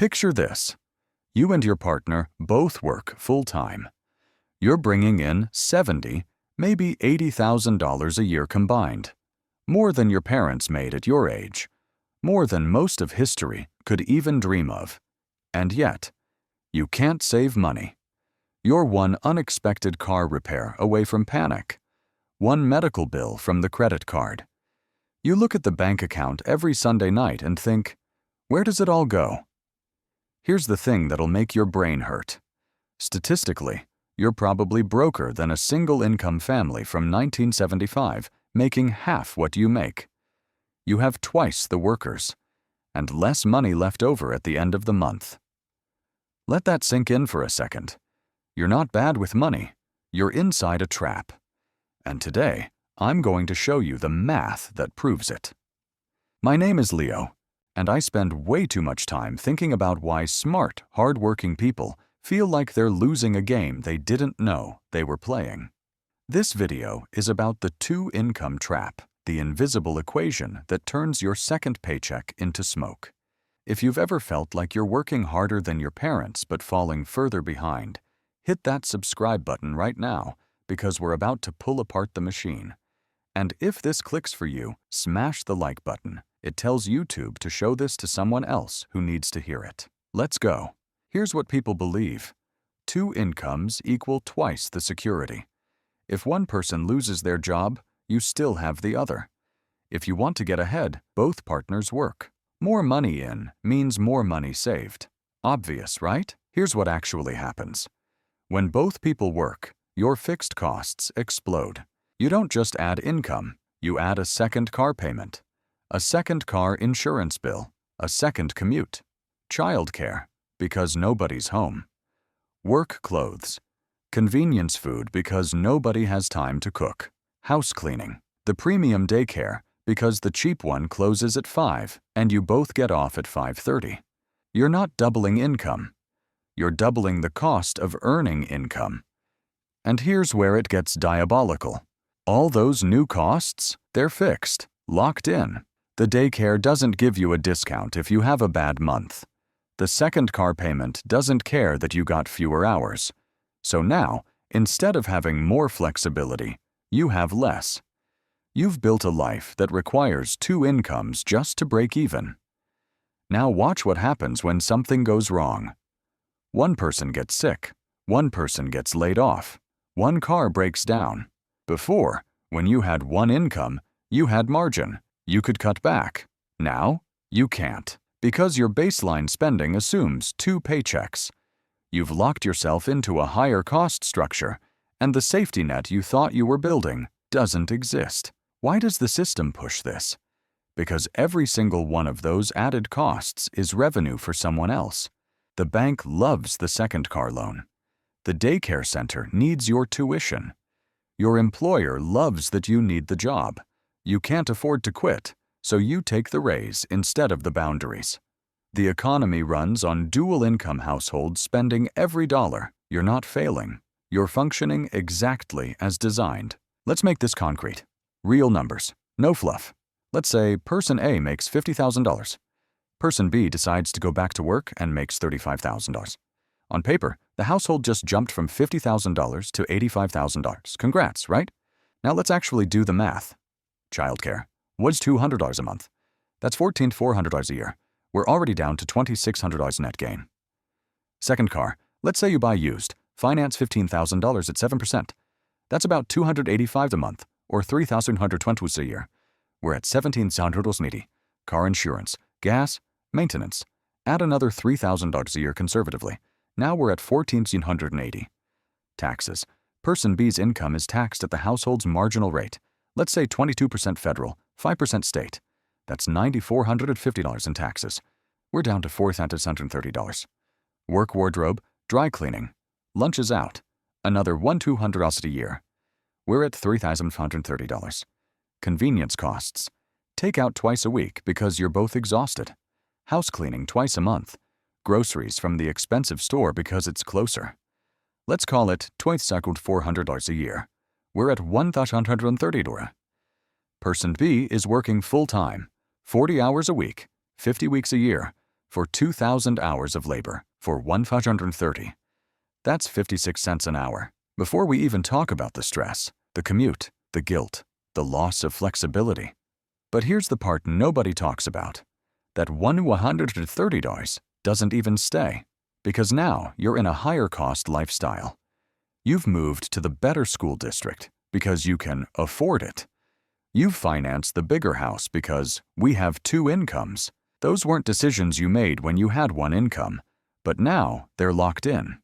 Picture this. You and your partner both work full-time. You're bringing in $70,000, maybe $80,000 a year combined. More than your parents made at your age. More than most of history could even dream of. And yet, you can't save money. You're one unexpected car repair away from panic. One medical bill from the credit card. You look at the bank account every Sunday night and think, where does it all go? Here's the thing that'll make your brain hurt. Statistically, you're probably broker than a single-income family from 1975, making half what you make. You have twice the workers, and less money left over at the end of the month. Let that sink in for a second. You're not bad with money. You're inside a trap. And today, I'm going to show you the math that proves it. My name is Leo, and I spend way too much time thinking about why smart, hard-working people feel like they're losing a game they didn't know they were playing. This video is about the two-income trap, the invisible equation that turns your second paycheck into smoke. If you've ever felt like you're working harder than your parents but falling further behind, hit that subscribe button right now because we're about to pull apart the machine. And if this clicks for you, smash the like button. It tells YouTube to show this to someone else who needs to hear it. Let's go. Here's what people believe. Two incomes equal twice the security. If one person loses their job, you still have the other. If you want to get ahead, both partners work. More money in means more money saved. Obvious, right? Here's what actually happens. When both people work, your fixed costs explode. You don't just add income, you add a second car payment, a second car insurance bill, a second commute, childcare, because nobody's home, work clothes, convenience food because nobody has time to cook, house cleaning, the premium daycare because the cheap one closes at 5 and you both get off at 5:30. You're not doubling income. You're doubling the cost of earning income. And here's where it gets diabolical. All those new costs, they're fixed, locked in. The daycare doesn't give you a discount if you have a bad month. The second car payment doesn't care that you got fewer hours. So now, instead of having more flexibility, you have less. You've built a life that requires two incomes just to break even. Now watch what happens when something goes wrong. One person gets sick. One person gets laid off. One car breaks down. Before, when you had one income, you had margin. You could cut back. Now, you can't, because your baseline spending assumes two paychecks. You've locked yourself into a higher cost structure, and the safety net you thought you were building doesn't exist. Why does the system push this? Because every single one of those added costs is revenue for someone else. The bank loves the second car loan. The daycare center needs your tuition. Your employer loves that you need the job. You can't afford to quit, so you take the raise instead of the boundaries. The economy runs on dual-income households spending every dollar. You're not failing. You're functioning exactly as designed. Let's make this concrete. Real numbers. No fluff. Let's say person A makes $50,000. Person B decides to go back to work and makes $35,000. On paper, the household just jumped from $50,000 to $85,000. Congrats, right? Now let's actually do the math. Childcare was $200 a month. That's $14,400 a year. We're already down to $2,600 net gain. Second car, let's say you buy used, finance $15,000 at 7%. That's about $285 a month, or $3,120 a year. We're at $1,780. Car insurance, gas, maintenance. Add another $3,000 a year conservatively. Now we're at $1,480. Taxes. Person B's income is taxed at the household's marginal rate. Let's say 22% federal, 5% state. That's $9,450 in taxes. We're down to $4,630. Work wardrobe, dry cleaning. Lunch is out. Another $1,200 a year. We're at $3,530. Convenience costs. Take out twice a week because you're both exhausted. House cleaning twice a month. Groceries from the expensive store because it's closer. Let's call it $2,400 a year. We're at $1,130. Person B is working full-time, 40 hours a week, 50 weeks a year, for 2,000 hours of labor for 130. That's 56 cents an hour. Before we even talk about the stress, the commute, the guilt, the loss of flexibility. But here's the part nobody talks about. That $130 doesn't even stay, because now you're in a higher cost lifestyle. You've moved to the better school district because you can afford it. You've financed the bigger house because we have two incomes. Those weren't decisions you made when you had one income, but now they're locked in.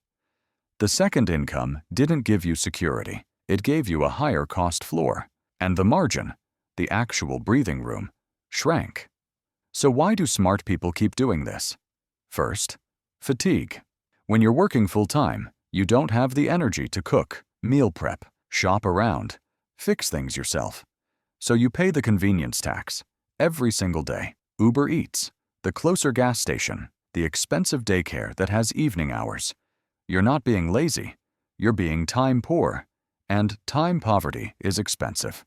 The second income didn't give you security. It gave you a higher cost floor, and the margin, the actual breathing room, shrank. So why do smart people keep doing this? First, fatigue. When you're working full-time, you don't have the energy to cook, meal prep, shop around, fix things yourself. So you pay the convenience tax every single day. Uber Eats, the closer gas station, the expensive daycare that has evening hours. You're not being lazy, you're being time poor, and time poverty is expensive.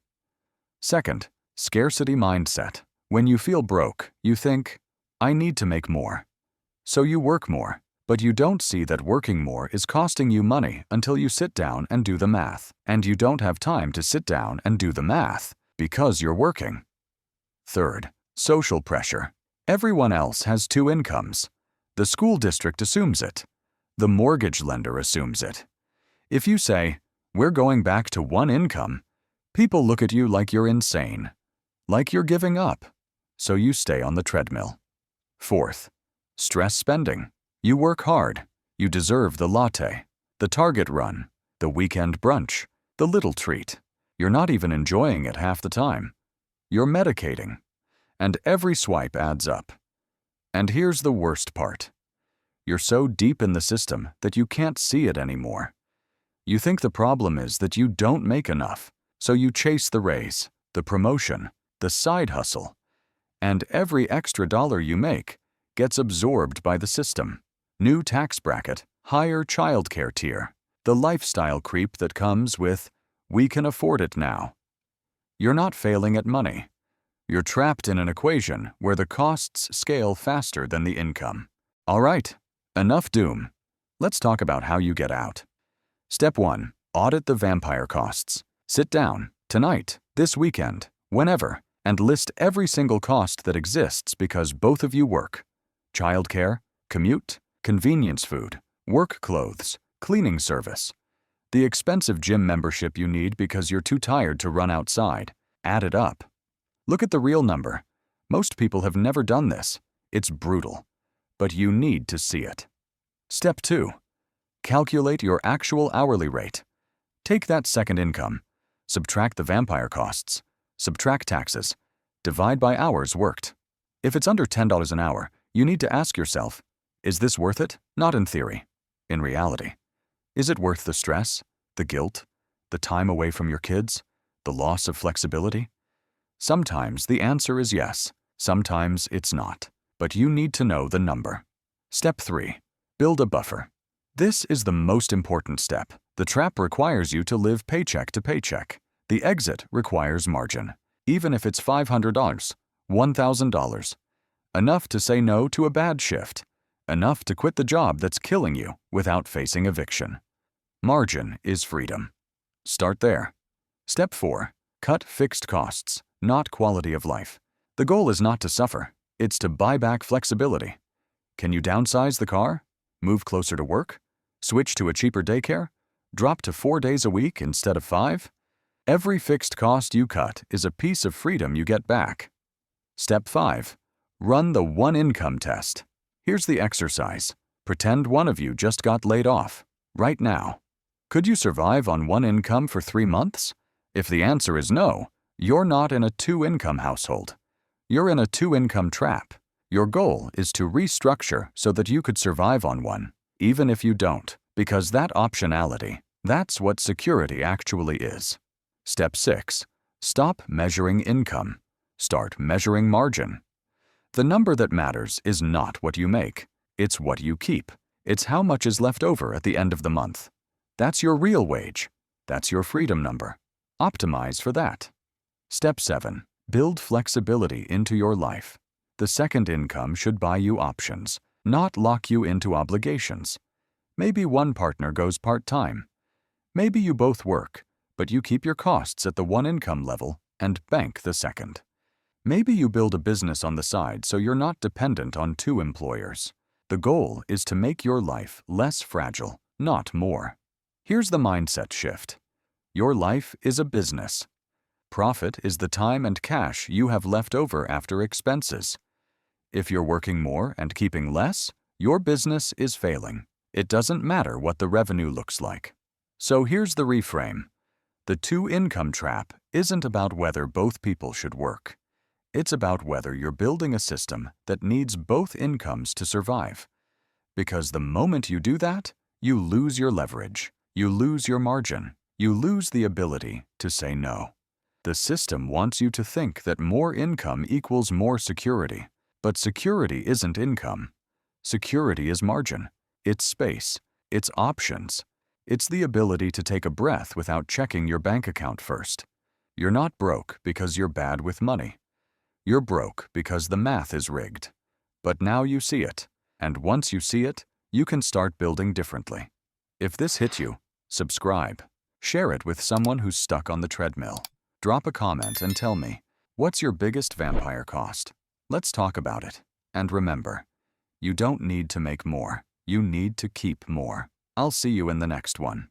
Second, scarcity mindset. When you feel broke, you think, I need to make more. So you work more, but you don't see that working more is costing you money until you sit down and do the math, and you don't have time to sit down and do the math because you're working. Third, social pressure. Everyone else has two incomes. The school district assumes it. The mortgage lender assumes it. If you say, we're going back to one income, people look at you like you're insane, like you're giving up, so you stay on the treadmill. Fourth, stress spending. You work hard. You deserve the latte, the Target run, the weekend brunch, the little treat. You're not even enjoying it half the time. You're medicating, and every swipe adds up. And here's the worst part. You're so deep in the system that you can't see it anymore. You think the problem is that you don't make enough, so you chase the raise, the promotion, the side hustle, and every extra dollar you make gets absorbed by the system. New tax bracket, higher childcare tier, the lifestyle creep that comes with, we can afford it now. You're not failing at money. You're trapped in an equation where the costs scale faster than the income. All right, enough doom. Let's talk about how you get out. Step 1. Audit the vampire costs. Sit down, tonight, this weekend, whenever, and list every single cost that exists because both of you work. Childcare, commute, convenience food, work clothes, cleaning service. The expensive gym membership you need because you're too tired to run outside. Add it up. Look at the real number. Most people have never done this. It's brutal, but you need to see it. Step 2. Calculate your actual hourly rate. Take that second income, subtract the vampire costs, subtract taxes, divide by hours worked. If it's under $10 an hour, you need to ask yourself, is this worth it? Not in theory, in reality. Is it worth the stress, the guilt, the time away from your kids, the loss of flexibility? Sometimes the answer is yes, sometimes it's not, but you need to know the number. Step 3. Build a buffer. This is the most important step. The trap requires you to live paycheck to paycheck. The exit requires margin, even if it's $500, $1,000. Enough to say no to a bad shift. Enough to quit the job that's killing you without facing eviction. Margin is freedom. Start there. Step 4. Cut fixed costs, not quality of life. The goal is not to suffer. It's to buy back flexibility. Can you downsize the car? Move closer to work? Switch to a cheaper daycare? Drop to 4 days a week instead of 5? Every fixed cost you cut is a piece of freedom you get back. Step 5. Run the one income test. Here's the exercise. Pretend one of you just got laid off, right now. Could you survive on one income for 3 months? If the answer is no, you're not in a two-income household. You're in a two-income trap. Your goal is to restructure so that you could survive on one, even if you don't, because that optionality, that's what security actually is. Step 6. Stop measuring income. Start measuring margin. The number that matters is not what you make. It's what you keep. It's how much is left over at the end of the month. That's your real wage. That's your freedom number. Optimize for that. Step 7. Build flexibility into your life. The second income should buy you options, not lock you into obligations. Maybe one partner goes part-time. Maybe you both work, but you keep your costs at the one income level and bank the second. Maybe you build a business on the side so you're not dependent on two employers. The goal is to make your life less fragile, not more. Here's the mindset shift. Your life is a business. Profit is the time and cash you have left over after expenses. If you're working more and keeping less, your business is failing. It doesn't matter what the revenue looks like. So here's the reframe. The two-income trap isn't about whether both people should work. It's about whether you're building a system that needs both incomes to survive. Because the moment you do that, you lose your leverage, you lose your margin, you lose the ability to say no. The system wants you to think that more income equals more security. But security isn't income. Security is margin. It's space. It's options. It's the ability to take a breath without checking your bank account first. You're not broke because you're bad with money. You're broke because the math is rigged. But now you see it. And once you see it, you can start building differently. If this hit you, subscribe. Share it with someone who's stuck on the treadmill. Drop a comment and tell me, what's your biggest vampire cost? Let's talk about it. And remember, you don't need to make more. You need to keep more. I'll see you in the next one.